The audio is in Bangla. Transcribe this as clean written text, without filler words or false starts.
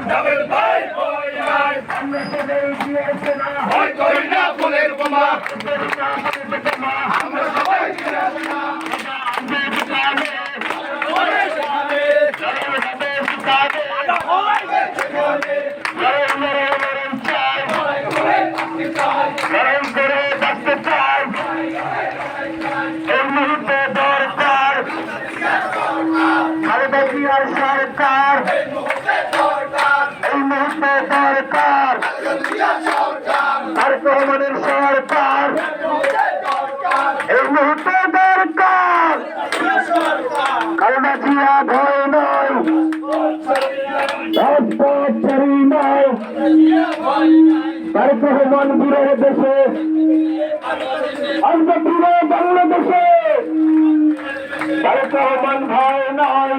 জাবেদ ভাই ভয় নাই, ভয় করি না ফুলের বোমা, আমরা সবাই সরকার এই মুহূর্তে দরকার তারেক রহমানের সরকার এই মুহূর্তে দরকার খালেদা জিয়া ভয় নয় রাজপথচারী নয় তারেক রহমান বীরের দেশে আমরা বীরে বাংলাদেশে তারেক রহমান ভয় নয়।